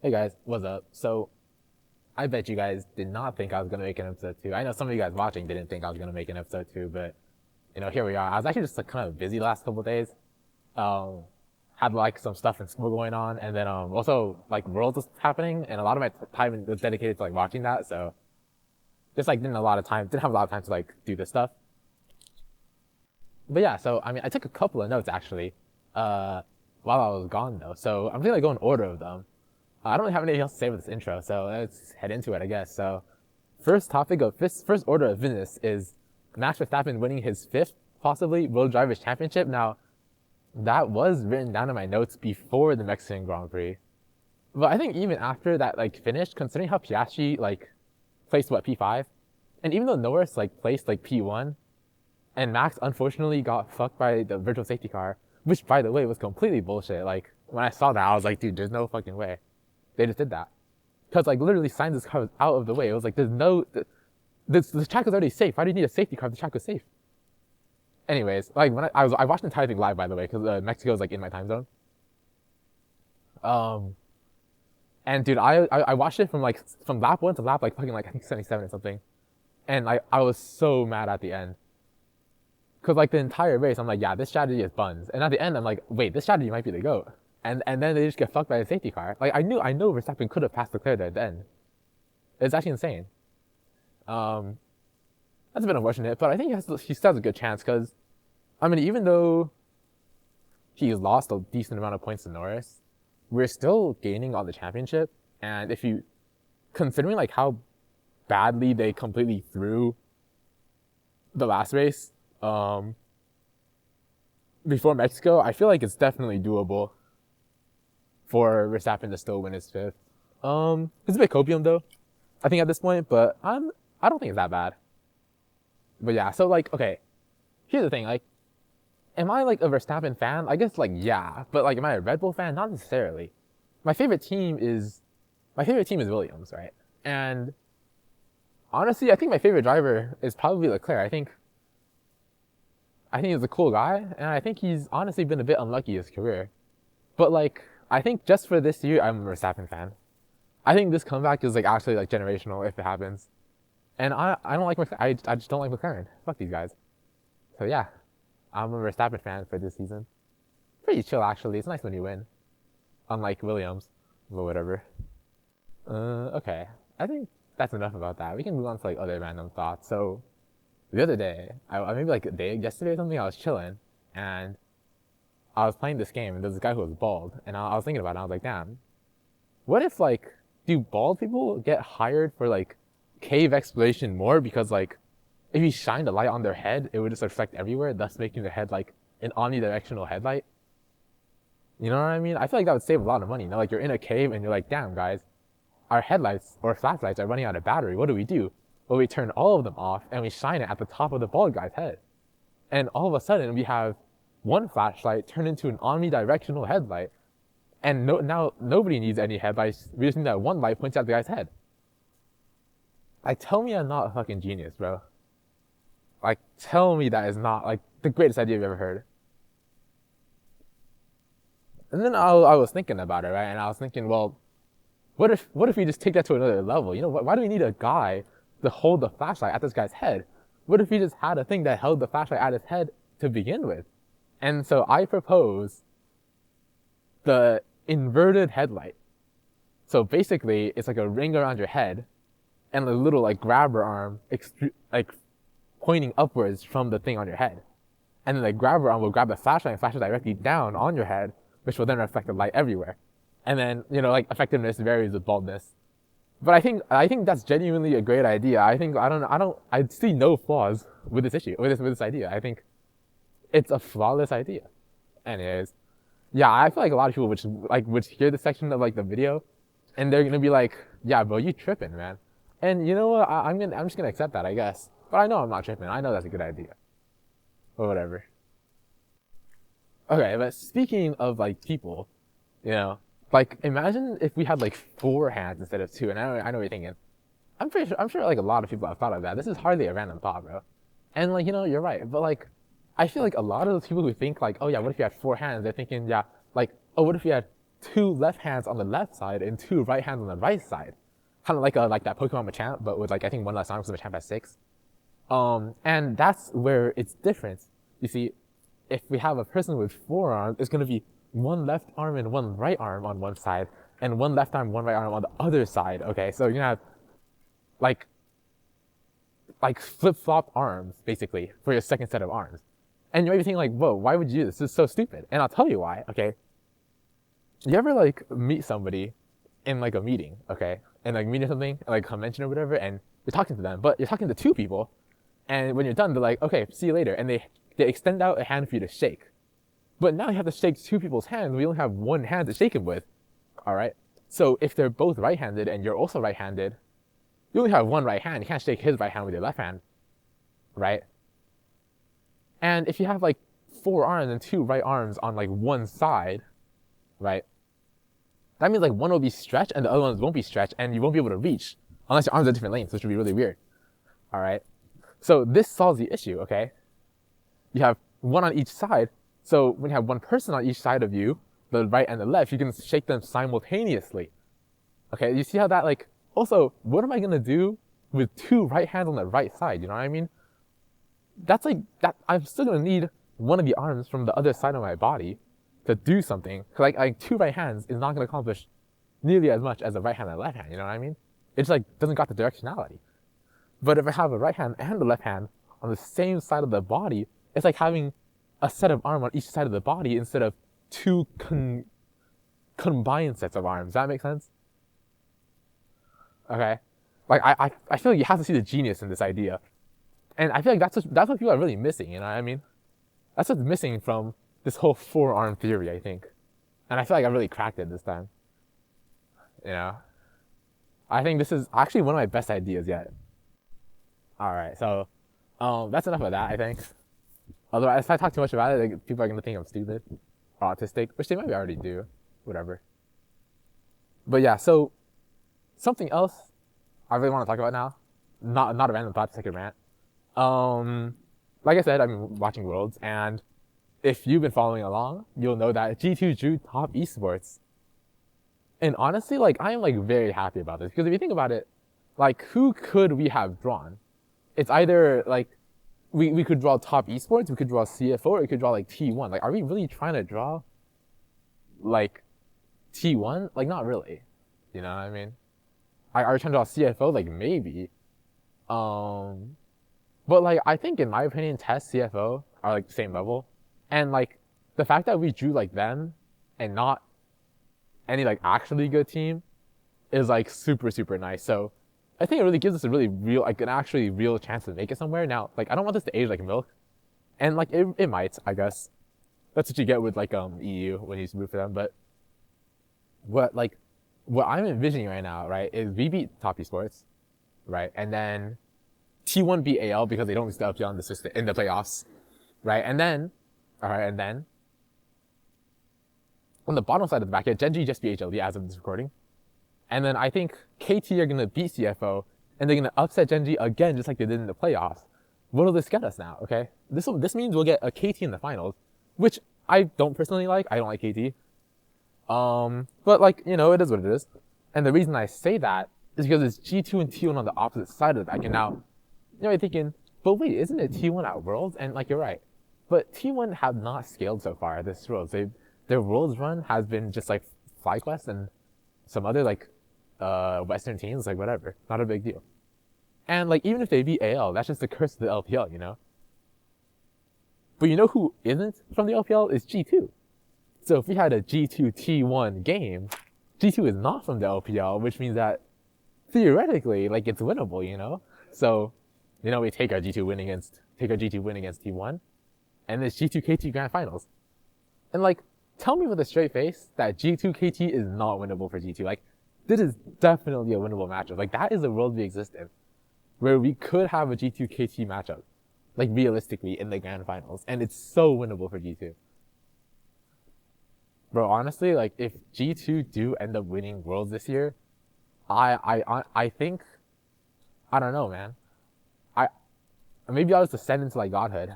Hey guys, what's up? So, I bet you guys did not think I was gonna make an episode 2. I know some of you guys watching didn't think I was gonna make an episode 2, but here we are. I was actually just like kind of busy the last couple of days. Um, had like some stuff in school going on, and then also like Worlds was happening, and a lot of my time was dedicated to like watching that. So, just like didn't have a lot of time to like do this stuff. But yeah, so I mean, I took a couple of notes actually, uh, while I was gone though. So I'm gonna go in order of them. I don't really have anything else to say with this intro, so let's head into it, I guess. So, first order of business is Max Verstappen winning his fifth, possibly, World Drivers' Championship. Now, that was written down in my notes before the Mexican Grand Prix, but I think even after that like finished, considering how Piastri like placed what P5, and even though Norris like placed like P1, and Max unfortunately got fucked by the virtual safety car, which by the way was completely bullshit. Like when I saw that, I was like, dude, there's no fucking way they just did that. Because like literally Sainz's car was out of the way. It was like there's no, this track is already safe. Why do you need a safety car if the track was safe? Anyways, like when I watched the entire thing live by the way, because Mexico is like in my time zone. Um, and dude, I watched it from lap one to lap like fucking like I think 77 or something, and I was so mad at the end. Cause like the entire race, I'm like, yeah, this strategy is buns. And at the end, I'm like, wait, this strategy might be the GOAT. And then they just get fucked by a safety car. Like I know Verstappen could have passed Leclerc there at the end. It's actually insane. Um, that's a bit unfortunate, but I think he still has a good chance because, I mean, even though he's lost a decent amount of points to Norris, we're still gaining on the championship. And if you, considering like how badly they completely threw the last race, before Mexico, I feel like it's definitely doable for Verstappen to still win his fifth. It's a bit copium though, I think at this point, but I don't think it's that bad. But yeah, so like, okay, here's the thing, like, am I like a Verstappen fan? I guess like yeah, but like, am I a Red Bull fan? Not necessarily. My favorite team is Williams, right? And honestly, I think my favorite driver is probably Leclerc. I think he's a cool guy, and I think he's honestly been a bit unlucky his career. But like, I think just for this year, I'm a Verstappen fan. I think this comeback is like actually like generational if it happens. And I don't like I just don't like McLaren. Fuck these guys. So yeah, I'm a Verstappen fan for this season. Pretty chill actually. It's nice when you win, unlike Williams, but whatever. Okay. I think that's enough about that. We can move on to like other random thoughts. So the other day, I maybe like a day yesterday or something, I was chilling and I was playing this game and there's this guy who was bald and I was thinking about it. I was like, damn, what if like, do bald people get hired for like cave exploration more because like if you shine the light on their head, it would just reflect everywhere, thus making their head like an omnidirectional headlight. You know what I mean? I feel like that would save a lot of money. You know, like you're in a cave and you're like, damn guys, our headlights or flashlights are running out of battery. What do? Well, we turn all of them off and we shine it at the top of the bald guy's head. And all of a sudden we have one flashlight turned into an omnidirectional headlight. And now nobody needs any headlights. We just need that one light points at the guy's head. Like, tell me I'm not a fucking genius, bro. Like, tell me that is not like the greatest idea you've ever heard. And then I was thinking about it, right? And I was thinking, well, what if we just take that to another level? You know, why do we need a guy to hold the flashlight at this guy's head? What if we just had a thing that held the flashlight at his head to begin with? And so I propose the inverted headlight. So basically, it's like a ring around your head and a little like grabber arm like pointing upwards from the thing on your head. And then the grabber arm will grab the flashlight and flash it directly down on your head, which will then reflect the light everywhere. And then, you know, like effectiveness varies with baldness. But I think that's genuinely a great idea. I see no flaws with this issue, with this idea. I think it's a flawless idea. Anyways, yeah, I feel like a lot of people would hear this section of like the video, and they're gonna be like, yeah, bro, you tripping, man. And you know what? I'm just gonna accept that, I guess. But I know I'm not tripping. I know that's a good idea. Or whatever. Okay, but speaking of like people, you know, like imagine if we had like 4 hands instead of 2. And I know what you're thinking. I'm sure like a lot of people have thought of that. This is hardly a random thought, bro. And like, you know, you're right. But like, I feel like a lot of those people who think like, oh yeah, what if you had 4 hands? They're thinking, yeah, like, oh, what if you had 2 left hands on the left side and 2 right hands on the right side. Kind of like that Pokemon Machamp, but with like I think 1 less arm because Machamp has 6. And that's where it's different. You see, if we have a person with 4 arms, it's gonna be 1 left arm and 1 right arm on one side, and 1 left arm, 1 right arm on the other side. Okay, so you're gonna have like flip-flop arms basically for your second set of arms. And you might be thinking like, whoa, why would you do this? This is so stupid. And I'll tell you why, okay? You ever like meet somebody in like a meeting, okay? And like meeting something, like a convention or whatever, and you're talking to them, but you're talking to 2 people, and when you're done, they're like, okay, see you later. And they extend out a hand for you to shake. But now you have to shake 2 people's hands, we only have 1 hand to shake them with, all right? So if they're both right-handed and you're also right-handed, you only have 1 right hand, you can't shake his right hand with your left hand, right? And if you have like 4 arms and 2 right arms on like one side, right? That means like one will be stretched and the other ones won't be stretched, and you won't be able to reach unless your arms are different lengths, which would be really weird. All right. So this solves the issue, okay? You have 1 on each side. So when you have 1 person on each side of you, the right and the left, you can shake them simultaneously. Okay, you see how that like, also, what am I gonna do with 2 right hands on the right side? You know what I mean? That's like, that I'm still gonna need 1 of the arms from the other side of my body to do something. Cause like 2 right hands is not gonna accomplish nearly as much as a right hand and a left hand, you know what I mean? It's like, doesn't got the directionality. But if I have a right hand and a left hand on the same side of the body, it's like having a set of arm on each side of the body instead of 2 combined sets of arms. Does that make sense? Okay. Like I feel like you have to see the genius in this idea. And I feel like that's what people are really missing, you know what I mean? That's what's missing from this whole 4-arm theory, I think. And I feel like I really cracked it this time. You know? I think this is actually one of my best ideas yet. Alright, so that's enough of that, I think. Although if I talk too much about it, like, people are gonna think I'm stupid or autistic, which they maybe already do. Whatever. But yeah, so something else I really want to talk about now. Not a random thought, just like a rant. Like I said, I've been watching Worlds, and if you've been following along, you'll know that G2 drew top esports. And honestly, like, I am like very happy about this, because if you think about it, like, who could we have drawn? It's either like we could draw top esports, we could draw CFO, or we could draw like T1. Like, are we really trying to draw like T1? Like, not really. You know what I mean? Are we trying to draw CFO? Like, maybe. But like, I think in my opinion, Test, CFO are like the same level. And like, the fact that we drew like them and not any like actually good team is like super, super nice. So I think it really gives us a really real, like an actually real chance to make it somewhere. Now, like, I don't want this to age like milk. And like, it might, I guess. That's what you get with like EU when you root for them. But what I'm envisioning right now, right, is we beat top esports, right? And then T1 beat AL because they don't lose the LPL in the system, in the playoffs, right? And then, alright, and then on the bottom side of the bracket, Genji just beat HLD as of this recording. And then I think KT are gonna beat CFO, and they're gonna upset Genji again, just like they did in the playoffs. What will this get us now, okay? This means we'll get a KT in the finals, which I don't personally like. I don't like KT. But like, you know, it is what it is. And the reason I say that is because it's G2 and T1 on the opposite side of the bracket. Now, you know, you're thinking, but wait, isn't it T1 at Worlds? And like, you're right. But T1 have not scaled so far at this Worlds. Their Worlds run has been just like FlyQuest and some other like Western teams, like whatever. Not a big deal. And like, even if they beat AL, that's just the curse of the LPL, you know? But you know who isn't from the LPL is G2. So if we had a G2 T1 game, G2 is not from the LPL, which means that theoretically, like, it's winnable, you know? So, you know, we take our G2 win against T1, and it's G2 KT Grand Finals. And like, tell me with a straight face that G2 KT is not winnable for G2. Like, this is definitely a winnable matchup. Like, that is the world we exist in, where we could have a G2 KT matchup, like, realistically in the Grand Finals, and it's so winnable for G2. Bro, honestly, like, if G2 do end up winning Worlds this year, I think, I don't know, man. Maybe I'll just ascend into, like, godhood.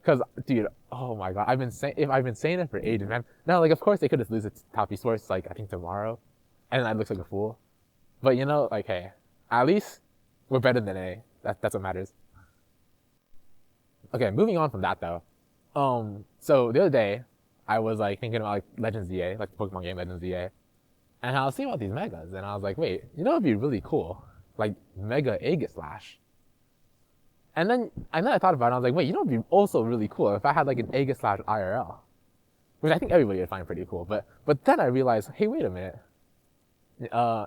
Because, dude, oh my god, I've been saying it for ages, man. Now, like, of course they could just lose its top esports, like, I think tomorrow, and I look like a fool. But you know, like, hey, at least we're better than A. That's what matters. Okay, moving on from that though. So the other day, I was like thinking about like Legends ZA, like the Pokemon game Legends ZA, and I was thinking about these megas, and I was like, wait, you know, it'd be really cool, like Mega Aegislash. And then I thought about it, and I was like, wait, you know, it'd be also really cool if I had like an Aegislash IRL, which I think everybody would find pretty cool. But then I realized, hey, wait a minute, uh,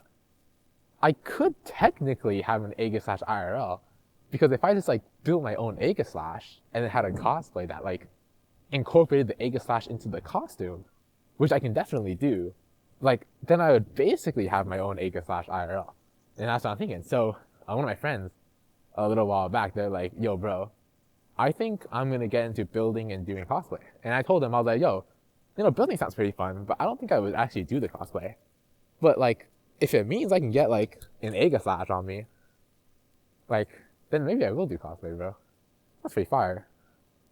I could technically have an Aegislash IRL, because if I just like built my own Aegislash and then had a cosplay that like incorporated the Aegislash into the costume, which I can definitely do, like then I would basically have my own Aegislash IRL. And that's what I'm thinking. So one of my friends a little while back, they're like, yo bro, I think I'm gonna get into building and doing cosplay. And I told them, I was like, yo, you know, building sounds pretty fun, but I don't think I would actually do the cosplay. But like, if it means I can get like an Aegislash on me, like, then maybe I will do cosplay, bro. That's pretty fire.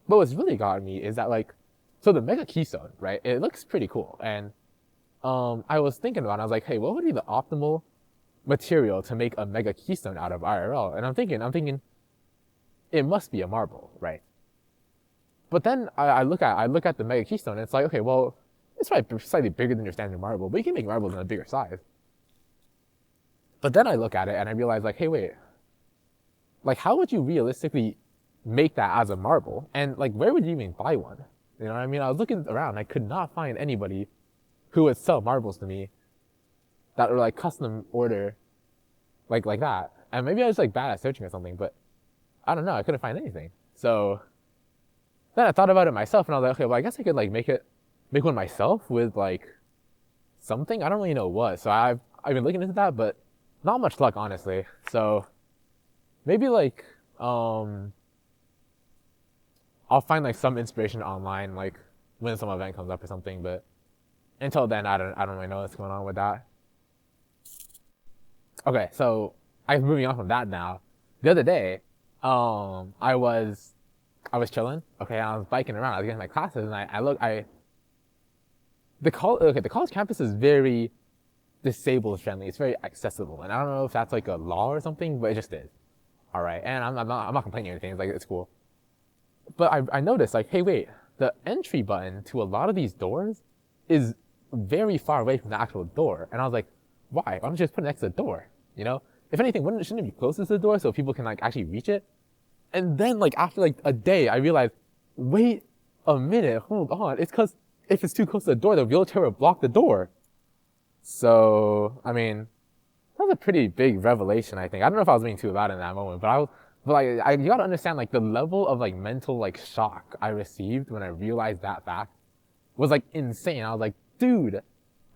But what's really got me is that like, so the Mega Keystone, right? It looks pretty cool. And I was thinking about it, I was like, hey, what would be the optimal material to make a Mega Keystone out of IRL? And I'm thinking, it must be a marble, right? But then I look at the Mega Keystone, and it's like, okay, well, it's probably slightly bigger than your standard marble, but you can make marbles in a bigger size. But then I look at it and I realize, like, hey, wait, like, how would you realistically make that as a marble? And like, where would you even buy one? You know what I mean? I was looking around, I could not find anybody who would sell marbles to me that were like custom order, like that. And maybe I was like bad at searching or something, but I don't know, I couldn't find anything. So then I thought about it myself, and I was like, okay, well, I guess I could like make one myself with like something. I don't really know what. So I've been looking into that, but not much luck, honestly. So maybe like I'll find like some inspiration online, like when some event comes up or something. But until then, I don't really know what's going on with that. Okay, so I'm moving on from that now. The other day, I was chilling. Okay, I was biking around. I was getting my classes, and the college campus is very disabled friendly. It's very accessible, and I don't know if that's like a law or something, but it just is. All right, and I'm not complaining or anything. It's like, it's cool. But I noticed, like, hey, wait, the entry button to a lot of these doors is very far away from the actual door, and I was like, why? Why don't you just put it next to the door? You know, if anything, shouldn't it be closest to the door so people can like actually reach it? And then like after like a day, I realized, wait a minute, hold on, it's because if it's too close to the door, the wheelchair will block the door. So I mean, that was a pretty big revelation, I think. I don't know if I was being too loud in that moment, but you gotta understand like the level of like mental like shock I received when I realized that fact was like insane. I was like, dude,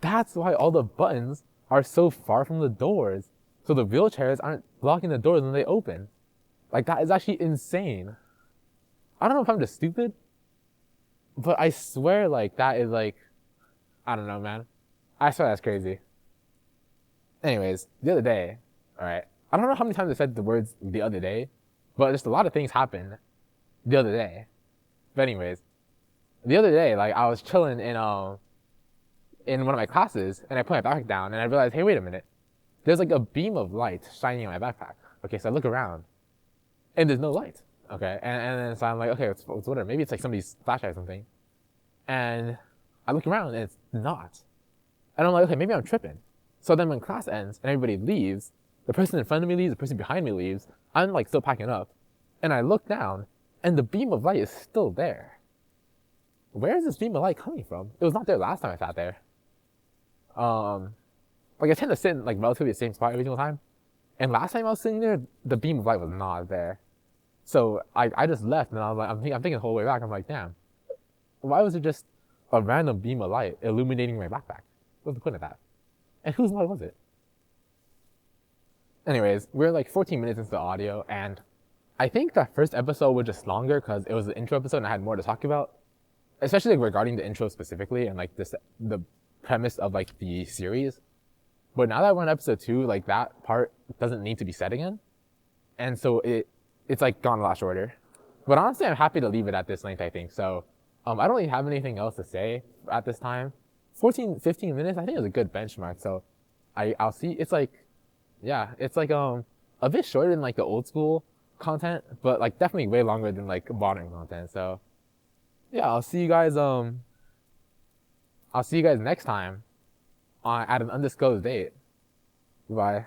that's why all the buttons are so far from the doors, so the wheelchairs aren't blocking the doors when they open. Like, that is actually insane. I don't know if I'm just stupid, but I swear like that is like, I don't know, man. I swear that's crazy. Anyways, the other day, alright, I don't know how many times I said the words the other day, but just a lot of things happened the other day. But anyways, the other day, like, I was chilling in one of my classes, and I put my backpack down, and I realized, hey, wait a minute. There's like a beam of light shining in my backpack. Okay, so I look around, and there's no light. Okay, and then so I'm like, okay, it's whatever. Maybe it's like somebody's flashlight or something. And I look around, and it's not. And I'm like, okay, maybe I'm tripping. So then when class ends, and everybody leaves, the person in front of me leaves, the person behind me leaves, I'm like still packing up, and I look down, and the beam of light is still there. Where is this beam of light coming from? It was not there last time I sat there. Like I tend to sit in like relatively the same spot every single time. And last time I was sitting there, the beam of light was not there. So I just left, and I was like, I'm thinking the whole way back, I'm like, damn, why was it just a random beam of light illuminating my backpack? What's the point of that? And whose light was it? Anyways, we're like 14 minutes into the audio, and I think that first episode was just longer because it was the intro episode and I had more to talk about, especially like regarding the intro specifically and like the premise of like the series. But now that we're on episode 2, like that part doesn't need to be said again, and so it's like gone a lot shorter. But honestly, I'm happy to leave it at this length, I think. So I don't really have anything else to say at this time. 14, 15 minutes, I think is a good benchmark. So I'll see. It's like, yeah, it's like a bit shorter than like the old school content, but like definitely way longer than like modern content. So yeah, I'll see you guys next time at an undisclosed date. Goodbye.